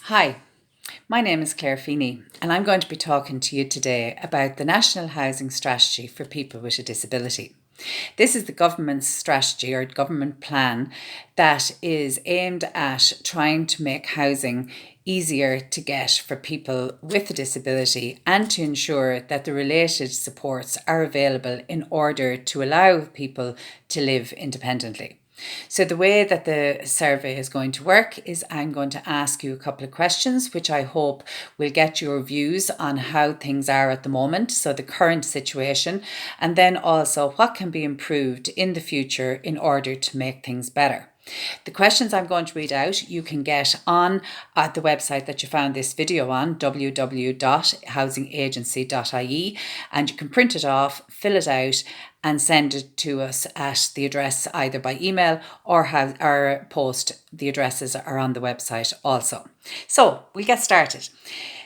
Hi, my name is Claire Feeney, and I'm going to be talking to you today about the National Housing Strategy for People with a Disability. This is the government's strategy or government plan that is aimed at trying to make housing easier to get for people with a disability and to ensure that the related supports are available in order to allow people to live independently. So the way that the survey is going to work is I'm going to ask you a couple of questions, which I hope will get your views on how things are at the moment, so the current situation, and then also what can be improved in the future in order to make things better. The questions I'm going to read out you can get on at the website that you found this video on, www.housingagency.ie, and you can print it off, fill it out, and send it to us at the address either by email or have our post. The addresses are on the website also. So we'll get started.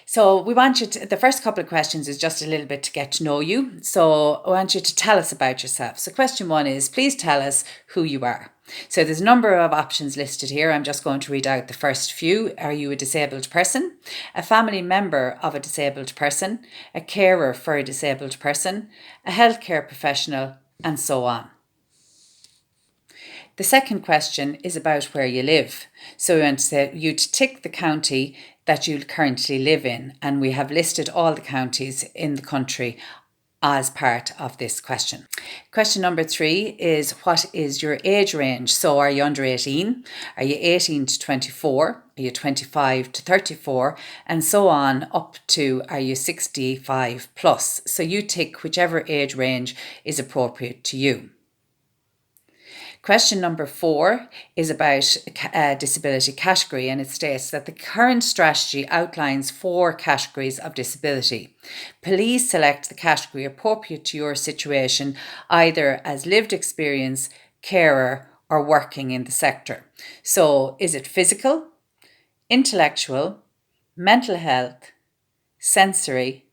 So we want you to, the first couple of questions is just a little bit to get to know you. So I want you to tell us about yourself. So question one is, please tell us who you are. So there's a number of options listed here. I'm just going to read out the first few. Are you a disabled person? A family member of a disabled person? A carer for a disabled person? A healthcare professional? And so on. The second question is about where you live. So we want you to tick the county that you currently live in, and we have listed all the counties in the country as part of this question. Question number 3 is, what is your age range? So are you under 18? Are you 18 to 24? Are you 25 to 34? And so on up to, are you 65 plus? So you tick whichever age range is appropriate to you. Question number 4 is about disability category, and it states that the current strategy outlines 4 categories of disability. Please select the category appropriate to your situation, either as lived experience, carer, or working in the sector. So is it physical, intellectual, mental health, sensory,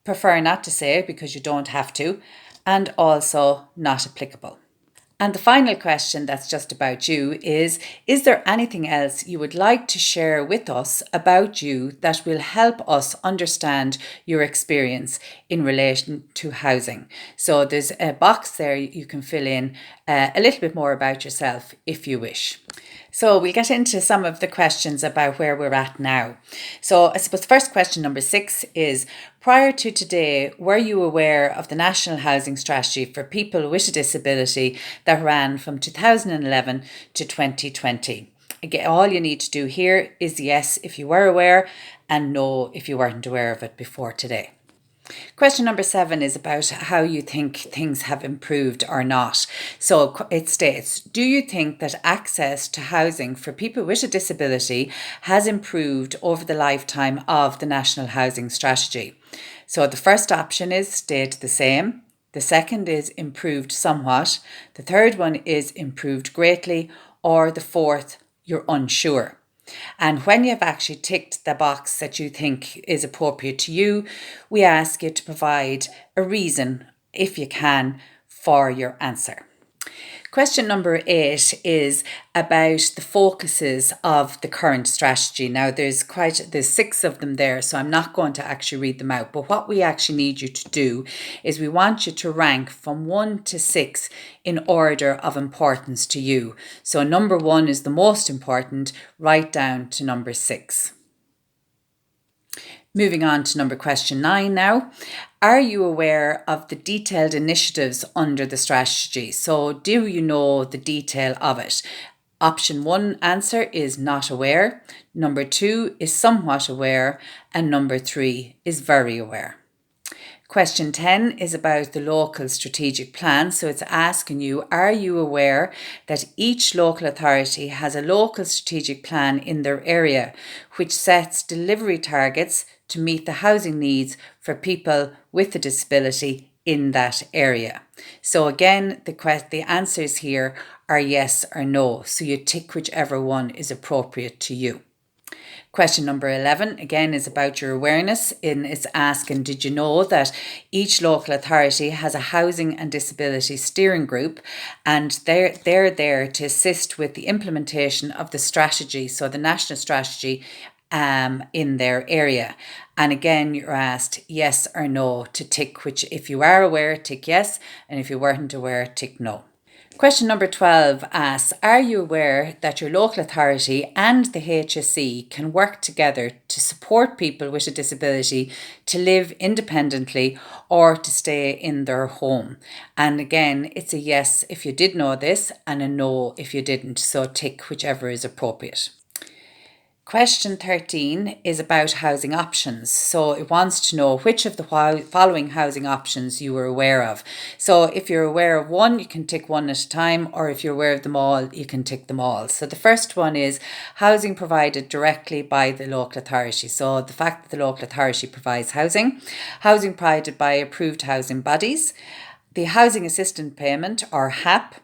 prefer not to say because you don't have to, and also not applicable? And the final question that's just about you is there anything else you would like to share with us about you that will help us understand your experience in relation to housing? So there's a box there you can fill in a little bit more about yourself if you wish. So we'll get into some of the questions about where we're at now. So I suppose first question number 6 is, prior to today, were you aware of the National Housing Strategy for People with a Disability that ran from 2011 to 2020? Again, all you need to do here is yes if you were aware and no if you weren't aware of it before today. Question number 7 is about how you think things have improved or not. So it states, do you think that access to housing for people with a disability has improved over the lifetime of the National Housing Strategy? So the first option is stayed the same. The second is improved somewhat. The third one is improved greatly. Or the fourth, you're unsure. And when you've actually ticked the box that you think is appropriate to you, we ask you to provide a reason, if you can, for your answer. Question number 8 is about the focuses of the current strategy. Now there's 6 of them there, so I'm not going to actually read them out. But what we actually need you to do is we want you to rank from 1 to 6 in order of importance to you. So number 1 is the most important, right down to number 6. Moving on to question 9 now. Are you aware of the detailed initiatives under the strategy? So do you know the detail of it? Option 1 answer is not aware. Number 2 is somewhat aware. And number 3 is very aware. Question 10 is about the local strategic plan. So it's asking you, are you aware that each local authority has a local strategic plan in their area, which sets delivery targets to meet the housing needs for people with a disability in that area? So again, the answers here are yes or no. So you tick whichever one is appropriate to you. Question number 11, again, is about your awareness. It's asking, did you know that each local authority has a housing and disability steering group, and they're there to assist with the implementation of the strategy, so the national strategy, in their area. And again, you're asked yes or no to tick, which if you are aware, tick yes, and if you weren't aware, tick no. Question number 12 asks, are you aware that your local authority and the HSE can work together to support people with a disability to live independently or to stay in their home? And again, it's a yes if you did know this and a no if you didn't, so tick whichever is appropriate. Question 13 is about housing options. So it wants to know which of the following housing options you were aware of. So if you're aware of one, you can tick one at a time, or if you're aware of them all, you can tick them all. So the first one is housing provided directly by the local authority. So the fact that the local authority provides housing, housing provided by approved housing bodies, the housing assistance payment or HAP,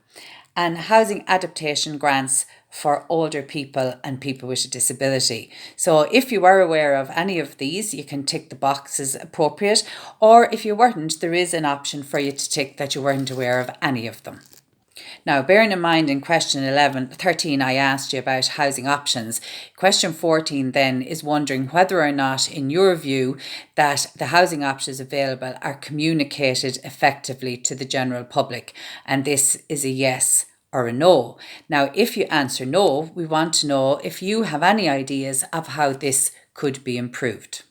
and housing adaptation grants for older people and people with a disability. So if you are aware of any of these, you can tick the boxes appropriate, or if you weren't, there is an option for you to tick that you weren't aware of any of them. Now, bearing in mind in question 13, I asked you about housing options. Question 14 then is wondering whether or not, in your view, that the housing options available are communicated effectively to the general public. And this is a yes or a no. Now, if you answer no, we want to know if you have any ideas of how this could be improved.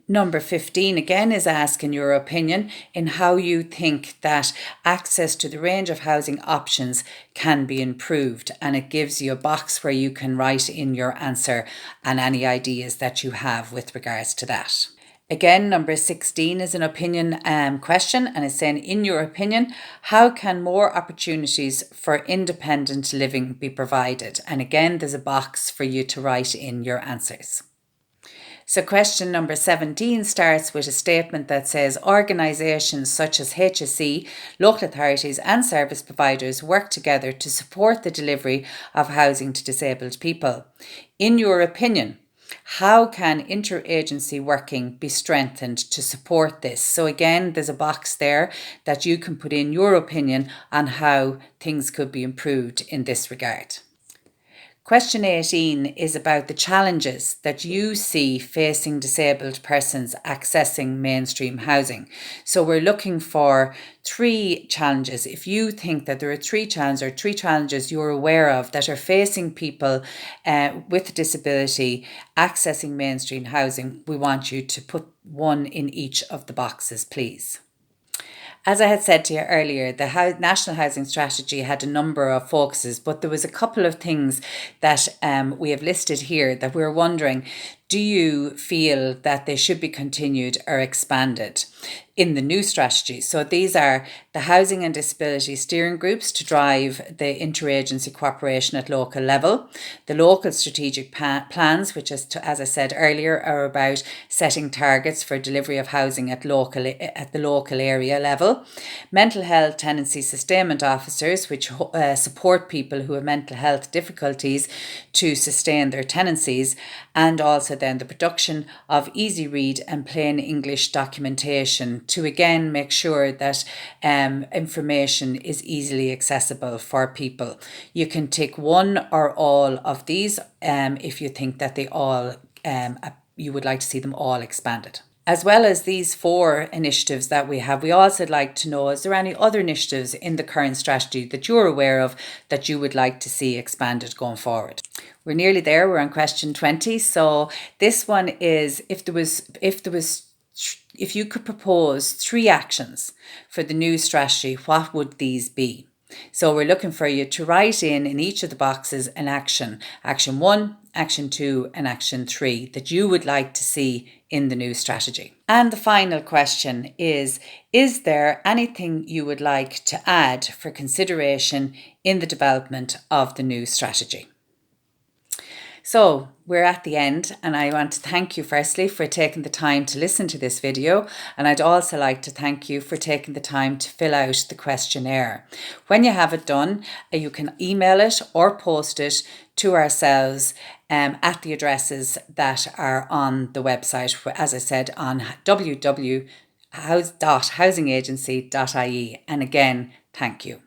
Number 15 again is asking your opinion in how you think that access to the range of housing options can be improved, and it gives you a box where you can write in your answer and any ideas that you have with regards to that. Again, number 16 is an opinion question, and it's saying, in your opinion, how can more opportunities for independent living be provided? And again, there's a box for you to write in your answers. So question number 17 starts with a statement that says organisations such as HSE, local authorities and service providers work together to support the delivery of housing to disabled people. In your opinion, how can interagency working be strengthened to support this? So again, there's a box there that you can put in your opinion on how things could be improved in this regard. Question 18 is about the challenges that you see facing disabled persons accessing mainstream housing. So we're looking for 3 challenges. If you think that there are 3 challenges you're aware of that are facing people with a disability accessing mainstream housing, we want you to put one in each of the boxes, please. As I had said to you earlier, the National Housing Strategy had a number of focuses, but there was a couple of things that we have listed here that we're wondering, do you feel that they should be continued or expanded in the new strategy? So these are the housing and disability steering groups to drive the interagency cooperation at local level, the local strategic plans, which as I said earlier, are about setting targets for delivery of housing at the local area level, mental health tenancy sustainment officers, which support people who have mental health difficulties to sustain their tenancies, and also then the production of easy read and plain English documentation to again make sure that information is easily accessible for people. You can tick one or all of these if you think that they all you would like to see them all expanded. As well as these 4 initiatives that we have, we also like to know, is there any other initiatives in the current strategy that you're aware of that you would like to see expanded going forward? We're nearly there. We're on question 20. So this one is if you could propose 3 actions for the new strategy, what would these be? So we're looking for you to write in each of the boxes an action. Action 1, action 2 and action 3 that you would like to see in the new strategy. And the final question is there anything you would like to add for consideration in the development of the new strategy? So we're at the end, and I want to thank you firstly for taking the time to listen to this video, and I'd also like to thank you for taking the time to fill out the questionnaire. When you have it done, you can email it or post it to ourselves at the addresses that are on the website, as I said, on www.housingagency.ie. And again, thank you.